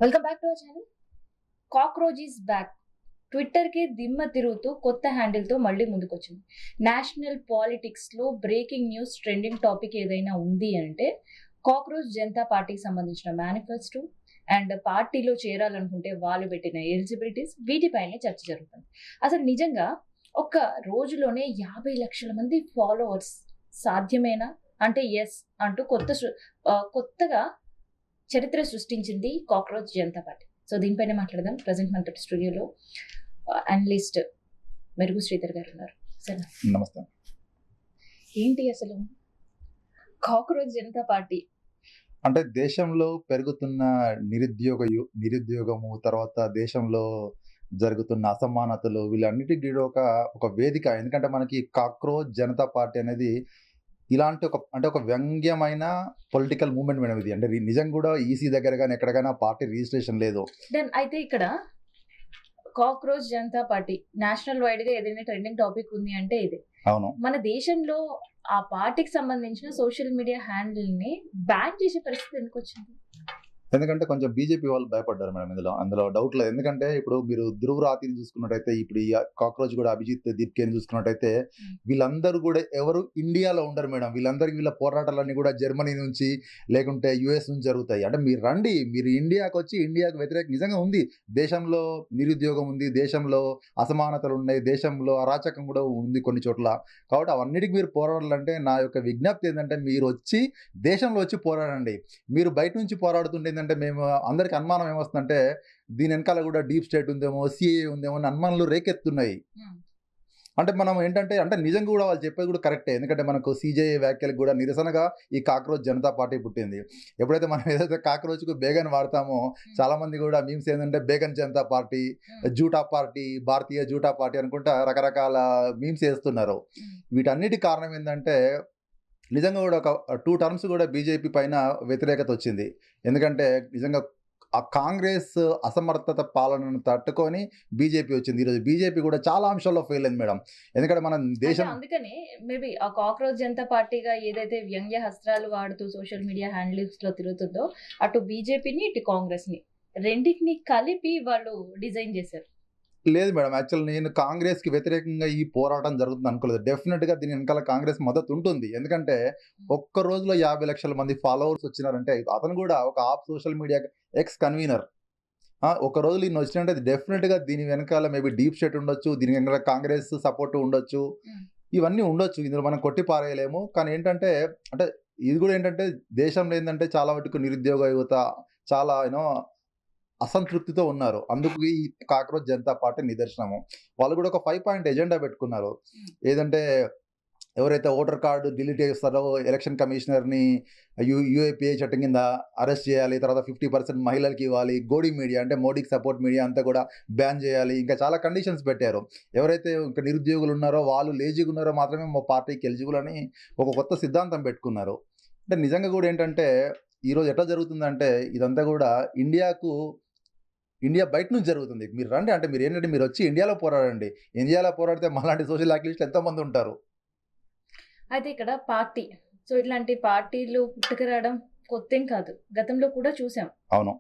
Welcome back to our channel. Cockroach is back. Twitter కి దిమ్మ తిరుగుతూ కొత్త హ్యాండిల్ తో మళ్ళీ ముందుకొచ్చింది. నేషనల్ పాలిటిక్స్ లో బ్రేకింగ్ న్యూస్ ట్రెండింగ్ టాపిక్ ఏదైనా ఉంది అంటే కాక్రోచ్ జనతా పార్టీకి సంబంధించిన మేనిఫెస్టో అండ్ పార్టీలో చేరాలనుకుంటే వాళ్ళు పెట్టిన ఎలిజిబిలిటీస్ వీటిపైనే చర్చ జరుగుతుంది. అసలు నిజంగా ఒక రోజులోనే 50 లక్షల మంది ఫాలోవర్స్ సాధ్యమేనా అంటే ఎస్ అంటూ కొత్తగా చరిత్ర సృష్టించింది కాక్రోచ్ జనతా పార్టీ. సో దీనిపైన మాట్లాడదాం. ప్రజెంట్ మన స్టూడియోలో అనలిస్ట్ మెరుగు శ్రీధర్ గారు ఉన్నారు. సరే, నమస్తే. ఏంటి అసలు కాక్రోచ్ జనతా పార్టీ? అంటే దేశంలో పెరుగుతున్న నిరుద్యోగము, తర్వాత దేశంలో జరుగుతున్న అసమానతలు, వీళ్ళన్నిటికీ ఒక వేదిక. ఎందుకంటే మనకి కాక్రోచ్ జనతా పార్టీ అనేది ఇలాంటి ఒక వ్యంగ్యమైన పొలిటికల్ మూవ్మెంట్ మేడం ఇది. అంటే నిజంగా కూడా ఈసీ దగ్గర కానీ ఎక్కడికైనా పార్టీ రిజిస్ట్రేషన్ లేదు. దెన్ అయితే ఇక్కడ cockroach Janata party national wide గా ఏదైనా ట్రెండింగ్ టాపిక్ ఉంది అంటే ఇది. అవును, మన దేశంలో ఆ పార్టీకి సంబంధించిన సోషల్ మీడియా హ్యాండిల్ ని బ్యాన్ చేసే పరిస్థితి ఎందుకు వచ్చింది? ఎందుకంటే కొంచెం బీజేపీ వాళ్ళు భయపడ్డారు మేడం. అందులో డౌట్ లేదు. ఎందుకంటే ఇప్పుడు మీరు ధ్రువ్ రాతిని చూసుకున్నట్టయితే, ఇప్పుడు ఈ కాక్రోచ్ కూడా అభిజిత్ దీప్కేని చూసుకున్నట్టయితే, వీళ్ళందరూ కూడా ఎవరు ఇండియాలో ఉండరు మేడం. వీళ్ళ పోరాటాలన్నీ కూడా జర్మనీ నుంచి లేకుంటే యుఎస్ నుంచి జరుగుతాయి. అంటే మీరు రండి, మీరు ఇండియాకి వచ్చి ఇండియాకు వ్యతిరేక నిజంగా ఉంది. దేశంలో నిరుద్యోగం ఉంది, దేశంలో అసమానతలు ఉన్నాయి, దేశంలో అరాచకం కూడా ఉంది కొన్ని చోట్ల. కాబట్టి అవన్నిటికి మీరు పోరాడాలంటే నా యొక్క విజ్ఞప్తి ఏంటంటే, మీరు వచ్చి దేశంలో వచ్చి పోరాడండి. మీరు బయట నుంచి పోరాడుతుంటే ఏంటంటే, మేము అందరికి అనుమానం ఏమొస్తుందంటే దీని వెనకాల కూడా డీప్ స్టేట్ ఉందేమో, సిఏ ఉందేమో అని అనుమానాలు రేకెత్తున్నాయి. అంటే మనం ఏంటంటే నిజంగా కూడా వాళ్ళు చెప్పేది కూడా కరెక్టే. ఎందుకంటే మనకు సిజేఐ వ్యాఖ్యలకు కూడా నిరసనగా ఈ కాక్రోచ్ జనతా పార్టీ పుట్టింది. ఎప్పుడైతే మనం ఏదైతే కాక్రోచ్కు బేగన్ వాడతామో, చాలా మంది కూడా మీమ్స్ ఏంటంటే బేగన్ జనతా పార్టీ, జూటా పార్టీ, భారతీయ జూటా పార్టీ అనుకుంటా రకరకాల మీమ్స్ వేస్తున్నారు. వీటన్నిటి కారణం ఏంటంటే నిజంగా కూడా ఒక 2 టర్మ్స్ కూడా బీజేపీ పైన వ్యతిరేకత వచ్చింది. ఎందుకంటే నిజంగా ఆ కాంగ్రెస్ అసమర్థత పాలనను తట్టుకొని బీజేపీ వచ్చింది. ఈరోజు బీజేపీ కూడా చాలా అంశాల్లో ఫెయిల్ అయింది మేడం. ఎందుకంటే మన దేశం అందుకనే మేబీ ఆ కాక్రోచ్ జనతా పార్టీగా ఏదైతే వ్యంగ్య హస్త్రాలు వాడుతూ సోషల్ మీడియా హ్యాండిల్స్ లో తిరుగుతుందో, అటు బీజేపీని ఇటు కాంగ్రెస్ ని రెండింటిని కలిపి వాళ్ళు డిజైన్ చేశారు. లేదు మేడం, యాక్చువల్ నేను కాంగ్రెస్కి వ్యతిరేకంగా ఈ పోరాటం జరుగుతుంది అనుకోలేదు. డెఫినెట్గా దీని వెనకాల కాంగ్రెస్ మద్దతు ఉంటుంది. ఎందుకంటే ఒక్క రోజులో 50 లక్షల మంది ఫాలోవర్స్ వచ్చినారంటే, అతను కూడా ఒక ఆప్ సోషల్ మీడియా ఎక్స్ కన్వీనర్. ఒక రోజులు ఈయన వచ్చినట్టే డెఫినెట్గా దీని వెనకాల మేబీ డీప్ స్టేట్ ఉండొచ్చు, దీని వెనకాల కాంగ్రెస్ సపోర్ట్ ఉండొచ్చు, ఇవన్నీ ఉండొచ్చు. ఇందులో మనం కొట్టి పారేయలేము. కానీ ఏంటంటే ఇది కూడా ఏంటంటే దేశంలో ఏంటంటే చాలా మటుకు నిరుద్యోగ యువత చాలా అసంతృప్తితో ఉన్నారు. అందుకు ఈ కాక్రోచ్ జనతా పార్టీ నిదర్శనము. వాళ్ళు కూడా ఒక 5 పాయింట్ ఎజెండా పెట్టుకున్నారు. ఏదంటే ఎవరైతే ఓటర్ కార్డు డిలీట్ చేస్తారో ఎలక్షన్ కమిషనర్ని యూఏపీఏ చట్టం కింద అరెస్ట్ చేయాలి. తర్వాత 50% మహిళలకి ఇవ్వాలి. గోడి మీడియా అంటే మోడీకి సపోర్ట్ మీడియా అంతా కూడా బ్యాన్ చేయాలి. ఇంకా చాలా కండిషన్స్ పెట్టారు. ఎవరైతే ఇంకా నిరుద్యోగులు ఉన్నారో, వాళ్ళు లేజీగా ఉన్నారో మాత్రమే మా పార్టీకి ఎలిజిబుల్ అని ఒక కొత్త సిద్ధాంతం పెట్టుకున్నారు. అంటే నిజంగా కూడా ఏంటంటే ఈరోజు ఎట్లా జరుగుతుందంటే ఇదంతా కూడా ఇండియా బయట నుంచి జరుగుతుంది. మీరు రండి అంటే మీరు ఏంటంటే మీరు వచ్చి ఇండియాలో పోరాడండి. ఇండియాలో పోరాడితే మాలాంటి సోషల్ యాక్టివిస్టులు ఎంతోమంది ఉంటారు. అయితే ఇక్కడ పార్టీ, సో ఇట్లాంటి పార్టీలు పుట్టుకురావడం కొత్తేం కాదు, గతంలో కూడా చూసాం. అవును,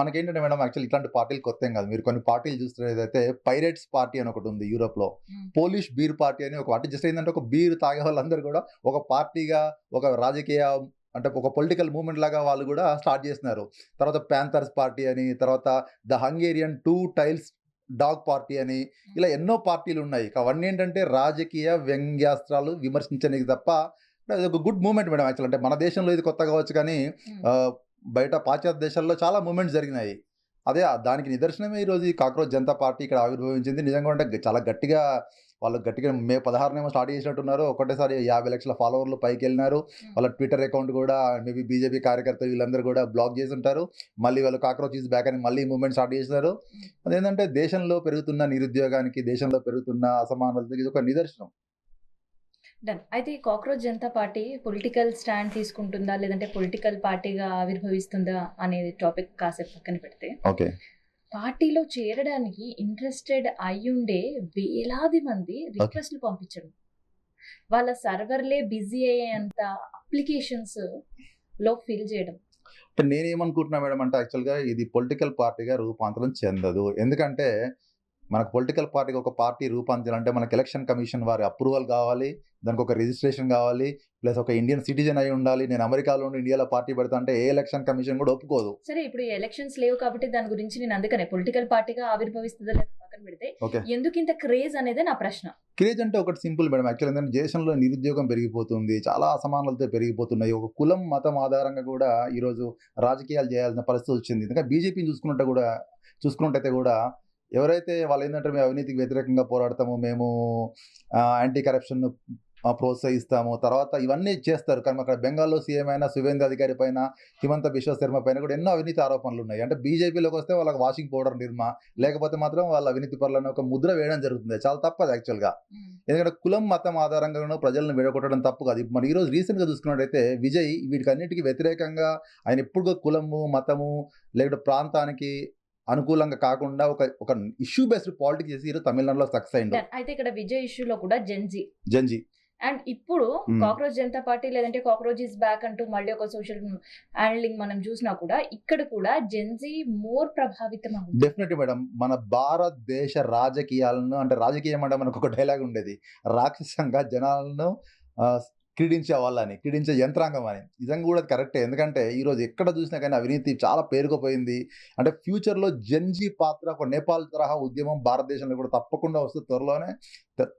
మనకేంటంటే మేడం యాక్చువల్ ఇట్లాంటి పార్టీలు కొత్త ఏం కాదు. మీరు కొన్ని పార్టీలు చూస్తున్నదైతే పైరేట్స్ పార్టీ అని ఒకటి ఉంది యూరోప్లో. పోలిష్ బీర్ పార్టీ అని ఒక పార్టీ. జస్ట్ ఏంటంటే ఒక బీర్ తాగే వాళ్ళందరూ కూడా ఒక పార్టీగా, ఒక రాజకీయ అంటే ఒక పొలిటికల్ మూవ్మెంట్ లాగా వాళ్ళు కూడా స్టార్ట్ చేస్తున్నారు. తర్వాత ప్యాంథర్స్ పార్టీ అని, తర్వాత the Hungarian 2 tiles dog party అని, ఇలా ఎన్నో పార్టీలు ఉన్నాయి. అవన్నీ ఏంటంటే రాజకీయ వ్యంగ్యాస్త్రాలు విమర్శించడానికి తప్ప అది ఒక గుడ్ మూవ్మెంట్ మేడం. యాక్చువల్ అంటే మన దేశంలో ఇది కొత్త కావచ్చు, కానీ బయట పాశ్చాత్య దేశాల్లో చాలా మూవ్మెంట్స్ జరిగినాయి. దానికి నిదర్శనమే ఈరోజు ఈ కాక్రోచ్ జనతా పార్టీ ఇక్కడ ఆవిర్భవించింది. నిజంగా అంటే చాలా గట్టిగా మే 16 స్టార్ట్ చేసినట్టున్నారు. ఒకటేసారి 50 లక్షల ఫాలోవర్లు పైకి వెళ్ళినారు. వాళ్ళ ట్విట్టర్ అకౌంట్ కూడా మేబీ బీజేపీ కార్యకర్తలు వీళ్ళందరూ కూడా బ్లాక్ చేసి ఉంటారు. మళ్ళీ వాళ్ళు కాక్రోచ్ ఈజ్ బ్యాక్ అని మళ్ళీ మూవ్మెంట్ స్టార్ట్ చేసినారు. అదేంటంటే దేశంలో పెరుగుతున్న నిరుద్యోగానికి, దేశంలో పెరుగుతున్న అసమానతకి ఇది ఒక నిదర్శనం. డన్. అయితే ఈ cockroach Janata party political stand తీసుకుంటుందా, లేదంటే పొలిటికల్ పార్టీగా ఆవిర్భవిస్తుందా అనేది టాపిక్ కాసేపు పక్కన పెడితే, ఓకే, పార్టీలో చేరడానికి ఇంట్రెస్టెడ్ అయ్యుండే వేలాది మంది రిక్వెస్ట్లు పంపించడం, వాళ్ళ సర్వర్లే బిజీ అయ్యేంత అప్లికేషన్స్ లో ఫిల్ చేయడం, అంటే నేనేమనుకుంటున్నా మేడం అంటే యాక్చువల్‌గా ఇది పొలిటికల్ పార్టీగా రూపాంతరం చెందదు. ఎందుకంటే మనకు పొలిటికల్ పార్టీగా ఒక పార్టీ రూపాంతరం మనకు ఎలక్షన్ కమిషన్ వారి అప్రూవల్ కావాలి. దానికి ఒక రిజిస్ట్రేషన్ కావాలి. ప్లస్ ఒక ఇండియన్ సిటిజన్ అయి ఉండాలి. నేను అమెరికాలో ఉండి ఇండియాలో పార్టీ పెడతా అంటే ఏ ఎలక్షన్ కమిషన్ కూడా ఒప్పుకోదు. సరే ఇప్పుడు ఎలక్షన్స్ లేవు కాబట్టి దాని గురించి నేను అందుకనే పొలిటికల్ పార్టీగా ఆవిర్భవిస్తుందో లేదో పక్కన పెడితే ఓకే. ఎందుకు ఇంత క్రేజ్ అనేది నా ప్రశ్న. క్రేజ్ అంటే ఒకటి సింపుల్ మేడం. యాక్చువల్ ఏంటంటే దేశంలో నిరుద్యోగం పెరిగిపోతుంది. చాలా అసమానతలు పెరిగిపోతున్నాయి. ఒక కులం, మతం ఆధారంగా కూడా ఈరోజు రాజకీయాలు చేయాల్సిన పరిస్థితి వచ్చింది. ఎందుకంటే బీజేపీని చూసుకున్నట్టయితే కూడా ఎవరైతే వాళ్ళేందంటే మేము అవినీతికి వ్యతిరేకంగా పోరాడతాము. మేము యాంటీ కరప్షన్ ప్రోత్సహిస్తాము. తర్వాత ఇవన్నీ చేస్తారు. కానీ అక్కడ బెంగాల్‌లో సీఎం అయిన సువేందు అధికారి పైన, హిమంత బిశ్వ శర్మ పైన కూడా ఎన్నో అవినీతి ఆరోపణలున్నాయి. అంటే బీజేపీలోకి వస్తే వాళ్ళకి వాషింగ్ పౌడర్ నిర్మా, లేకపోతే మాత్రం వాళ్ళ అవినీతి పరులని ఒక ముద్ర వేయడం జరుగుతుంది. చాలా తప్పది యాక్చువల్‌గా. ఎందుకంటే కులం, మతం ఆధారంగాను ప్రజలను విడగొట్టడం తప్పు కాదు. మరి ఈరోజు రీసెంట్‌గా చూసుకున్నట్టయితే విజయ్ వీటికన్నిటికి వ్యతిరేకంగా ఆయన ఎప్పుడు కులము, మతము లేకపోతే ప్రాంతానికి అనుకూలంగా కాకుండా ఒక ఇష్యూ బేస్డ్ పాలిటిక్స్ చేసి ఈరోజు తమిళనాడులో సక్సెస్ అయిండు. అయితే ఇక్కడ విజయ్ ఇష్యూలో కూడా జంజీ అండ్ ఇప్పుడు కాక్రోచ్ జనతా పార్టీ లేదంటే కాక్రోచ్ ఇస్ బ్యాక్ అంటూ మళ్ళీ ఒక సోషల్ హ్యాండ్లింగ్ మనం చూసినా కూడా ఇక్కడ కూడా జెన్జీ మోర్ ప్రభావితం అవుతుంది. Definitely madam. మన భారతదేశ రాజకీయాలను అంటే రాజకీయం అంటే మనకు ఒక డైలాగ్ ఉండేది. రాక్షసంగా జనాలను క్రీడించే యంత్రాంగం అని. నిజంగా కూడా అది కరెక్టే. ఎందుకంటే ఈరోజు ఎక్కడ చూసినా కానీ అవినీతి చాలా పేరుకుపోయింది. అంటే ఫ్యూచర్‌లో జెన్‌జీ పాత్ర ఒక నేపాల్ తరహా ఉద్యమం భారతదేశంలో కూడా తప్పకుండా వస్తుంది త్వరలోనే.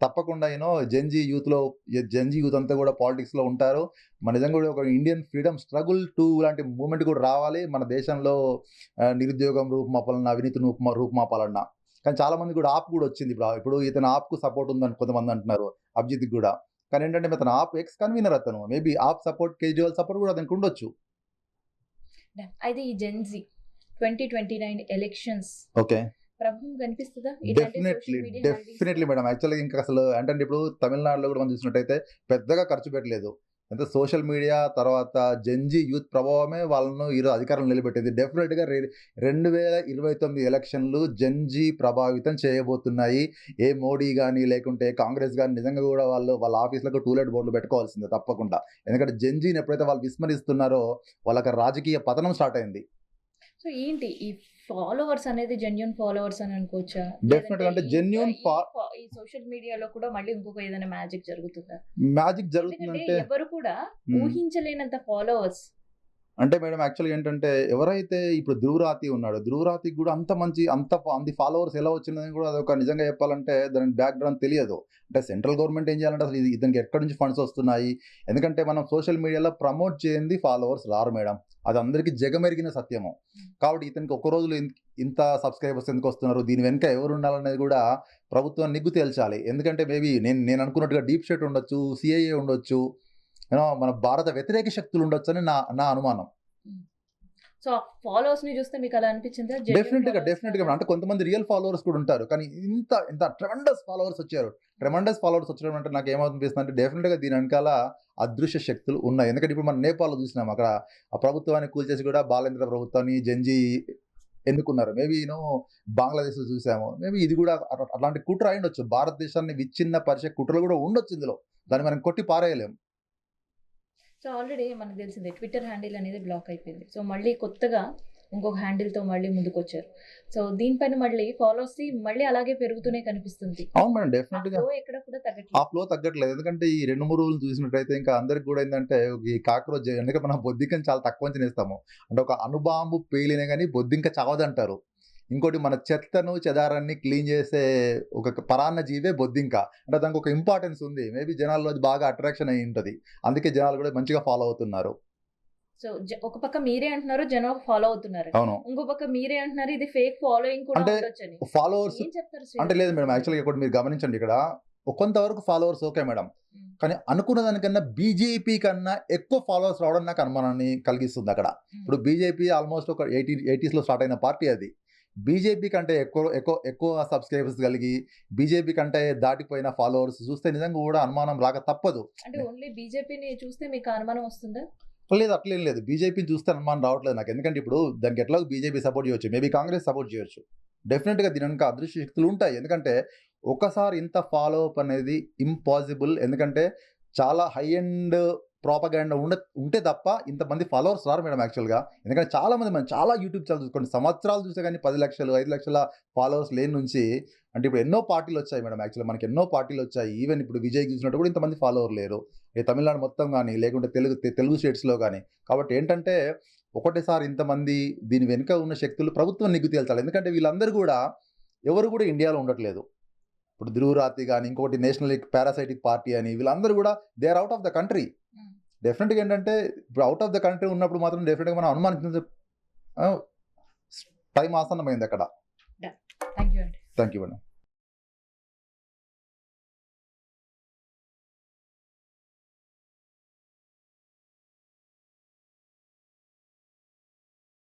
తప్పకుండా జెన్‌జీ యూత్ అంతా కూడా పాలిటిక్స్‌లో ఉంటారు. నిజంగా కూడా ఒక ఇండియన్ ఫ్రీడమ్ స్ట్రగుల్ 2 లాంటి మూవ్‌మెంట్ కూడా రావాలి. మన దేశంలో నిరుద్యోగం రూపుమాపాలన్నా, అవినీతి రూపుమాపాలన్నా. కానీ చాలా మంది కూడా ఆప్ కూడా వచ్చింది. ఇప్పుడు ఇతను ఆప్‌కు సపోర్ట్ ఉందని కొంతమంది అంటున్నారు. అభిజిత్‌కి కూడా. కానీ ఏంటంటే అతను ఆప్ ఎక్స్ కన్వీనర్ అతను. మేబీ ఆప్ సపోర్ట్, కేజ్రీవాల్ సపోర్ట్ కూడా అతనికి ఉండొచ్చు. అయితే ఈ జెన్జీ 2029 ఎలక్షన్స్ ఓకే. ప్రభావం కనిపిస్తుందా? Definitely madam. యాక్చువల్‌గా ఇంకా అసలు ఏంటంటే ఇప్పుడు తమిళనాడులో కూడా మనం చూసినట్టయితే పెద్దగా ఖర్చు పెట్టలేదు. అంటే సోషల్ మీడియా తర్వాత జెన్‌జీ యూత్ ప్రభావమే వాళ్ళను ఈరోజు అధికారంలో నిలబెట్టింది. డెఫినెట్‌గా 2029 ఎలక్షన్‌లు జెన్‌జీ ప్రభావితం చేయబోతున్నాయి. ఏ మోడీ గాని లేకుంటే కాంగ్రెస్ గాని నిజంగా కూడా వాళ్ళ ఆఫీస్‌లకు టూలెట్ బోర్డులు పెట్టుకోవాల్సిందే తప్పకుండా. ఎందుకంటే జెన్‌జీని ఎప్పుడైతే వాళ్ళు విస్మరిస్తున్నారో వాళ్ళకి రాజకీయ పతనం స్టార్ట్ అయింది. సో ఏంటి ఈ ఫాలోవర్స్ అనేది జెన్యూన్ ఫాలోవర్స్ అని అనుకోవచ్చా? డెఫినెట్‌గా అంటే జెన్యూన్ ఈ సోషల్ మీడియాలో కూడా మళ్ళీ ఇంకొక ఏదైనా మ్యాజిక్ జరుగుతుందా? మ్యాజిక్ జరుగుతుందంటే ఎవరు కూడా ఊహించలేనంత ఫాలోవర్స్. అంటే మేడం యాక్చువల్‌గా ఏంటంటే ఎవరైతే ఇప్పుడు ధ్రువరాతి ఉన్నాడో, ధ్రువరాతికి కూడా అంత ఫాలోవర్స్ ఎలా వచ్చిందని కూడా అదొక నిజంగా చెప్పాలంటే దాని బ్యాక్‌గ్రౌండ్ తెలియదు. అంటే సెంట్రల్ గవర్నమెంట్ ఏం చేయాలంటే అసలు ఇతనికి ఎక్కడి నుంచి ఫండ్స్ వస్తున్నాయి? ఎందుకంటే మనం సోషల్ మీడియాలో ప్రమోట్ చేయంది ఫాలోవర్స్ రారు మేడం. అది అందరికీ జగమెరిగిన సత్యము. కాబట్టి ఇతనికి ఒక రోజులో ఇంత సబ్స్క్రైబర్స్ ఎందుకు వస్తున్నారు? దీని వెనుక ఎవరు ఉండాలనేది కూడా ప్రభుత్వం నిగ్గు తేల్చాలి. ఎందుకంటే మేబీ నేను అనుకున్నట్టుగా డీప్ స్టేట్ ఉండొచ్చు, సీఐఏ ఉండొచ్చు. మన భారత వ్యతిరేక శక్తులు ఉండొచ్చని నా అనుమానం. సో ఫాలోవర్స్ ని చూస్తే మీకు అలా అనిపించిందా? డెఫినెట్‌గా అంటే కొంతమంది రియల్ ఫాలోవర్స్ కూడా ఉంటారు. కానీ ఇంత ట్రెమెండస్ ఫాలోవర్స్ వచ్చారు. వచ్చడం అంటే నాకు ఏమనిపిస్తుందంటే డెఫినెట్‌గా దీని వెనకాల అదృశ్య శక్తులు ఉన్నాయి. ఎందుకంటే ఇప్పుడు మనం నేపాల్‌లో చూసినాం. అక్కడ ఆ ప్రభుత్వాన్ని కూల్చేసి కూడా బాలేంద్ర ప్రభుత్వాన్ని జెన్‌జీ ఎన్నుకున్నారు. మేబీ బంగ్లాదేశ్‌లో చూసాము. మేబీ ఇది కూడా అట్లాంటి కుట్ర అయ్యుండొచ్చు. భారతదేశాన్ని విచ్ఛిన్నపరిచే కుట్రలు కూడా ఉండొచ్చు ఇందులో. దాన్ని మనం కొట్టి పారేయలేం. సో ఆల్రెడీ మనకు తెలిసిందే ట్విట్టర్ హ్యాండిల్ అనేది బ్లాక్ అయిపోయింది. సో మళ్ళీ కొత్తగా ఇంకొక హ్యాండిల్‌తో మళ్ళీ ముందుకొచ్చారు. సో దీనిపైన మళ్ళీ ఫాలోవర్స్ మళ్ళీ అలాగే పెరుగుతూనే కనిపిస్తుంది. అవును మేడం. డెఫినెట్‌గా ఎక్కడ కూడా ఆ ఫ్లో తగ్గట్లేదు. ఎందుకంటే ఈ 2, 3 రోజులు చూసినట్టయితే ఇంకా అందరికి కూడా ఏంటంటే ఈ కాక్రోచ్ ఎందుకంటే మనం బొద్దింకని చాలా తక్కువ అంచనేస్తాము. అంటే ఒక అణుబాంబు పేలినా గాని బొద్దింక చావదంటారు. ఇంకోటి మన చెత్తను, చెదారాన్ని క్లీన్ చేసే ఒక పరాన్న జీవే బొద్దింక. అంటే దానికి ఒక ఇంపార్టెన్స్ ఉంది. మేబీ జనాల్లో అది బాగా అట్రాక్షన్ అయ్యి ఉంటది. అందుకే జనాలు కూడా మంచిగా ఫాలో అవుతున్నారు. సో ఒక పక్క మీరే అంటున్నారు జనాలు ఫాలో అవుతున్నారు. అవును. ఇంకో పక్క మీరే అంటున్నారు ఇది ఫేక్ ఫాలోయింగ్ కూడా ఉండొచ్చని. ఫాలోవర్స్ ఏం చెప్తారు? అంటే లేదు మేడం. యాక్చువల్‌గా ఇక్కడ మీరు గమనించండి ఇక్కడ కొంతవరకు ఫాలోవర్స్ ఓకే మేడం. కానీ అనుకున్న దానికన్నా బీజేపీ కన్నా ఎక్కువ ఫాలోవర్స్ రావడం నాకు అనుమానాన్ని కలిగిస్తుంది అక్కడ. ఇప్పుడు బీజేపీ ఆల్మోస్ట్ ఒక 80స్‌లో స్టార్ట్ అయిన పార్టీ అది. బీజేపీ కంటే ఎక్కువ సబ్స్క్రైబర్స్ కలిగి బీజేపీ కంటే దాటిపోయిన ఫాలోవర్స్ చూస్తే నిజంగా కూడా అనుమానం రాక తప్పదు. అంటే ఓన్లీ బీజేపీని చూస్తే మీకు అనుమానం వస్తుందా? లేదు అట్లేం లేదు. బీజేపీని చూస్తే అనుమానం రావట్లేదు నాకు. ఎందుకంటే ఇప్పుడు దానికి ఎట్లాగో బీజేపీ సపోర్ట్ చేయొచ్చు. మేబీ కాంగ్రెస్ సపోర్ట్ చేయొచ్చు. డెఫినెట్‌గా దీని వెనుక అదృశ్య శక్తులు ఉంటాయి. ఎందుకంటే ఒకసారి ఇంత ఫాలో అప్ అనేది ఇంపాసిబుల్. ఎందుకంటే చాలా హై ఎండ్ ప్రాపగాండా ఉంటే తప్ప ఇంతమంది ఫాలోవర్స్ రారు మేడం యాక్చువల్గా. ఎందుకంటే చాలా మంది మనం చాలా యూట్యూబ్ ఛానల్ చూసుకోండి, సంవత్సరాలు చూస్తే కానీ 10 లక్షలు 5 లక్షల ఫాలోవర్స్ లేని నుంచి అంటే ఇప్పుడు ఎన్నో పార్టీలు వచ్చాయి మేడం. యాక్చువల్గా మనకి ఎన్నో పార్టీలు వచ్చాయి. ఈవెన్ ఇప్పుడు విజయ్ చూసినట్టు కూడా ఇంతమంది ఫాలోవర్ లేరు, తమిళనాడు మొత్తం కానీ లేకుంటే తెలుగు స్టేట్స్లో కానీ. కాబట్టి ఏంటంటే ఒకటేసారి ఇంతమంది దీని వెనుక ఉన్న శక్తులు ప్రభుత్వం నిగ్గు తేల్చాలి. ఎందుకంటే వీళ్ళందరూ కూడా ఎవరు కూడా ఇండియాలో ఉండట్లేదు. ఇప్పుడు ధ్రువరాతి కానీ ఇంకొకటి నేషనల్ పారాసైటిక్ పార్టీ అని వీళ్ళందరూ కూడా they are out of the country. డెఫినెట్గా ఏంటంటే ఇప్పుడు అవుట్ ఆఫ్ ద కంట్రీ ఉన్నప్పుడు మాత్రం డెఫినెట్గా మనం అనుమానించిన టైం ఆసన్నమైంది అక్కడ. థ్యాంక్ యూ అండి. Thank you madam.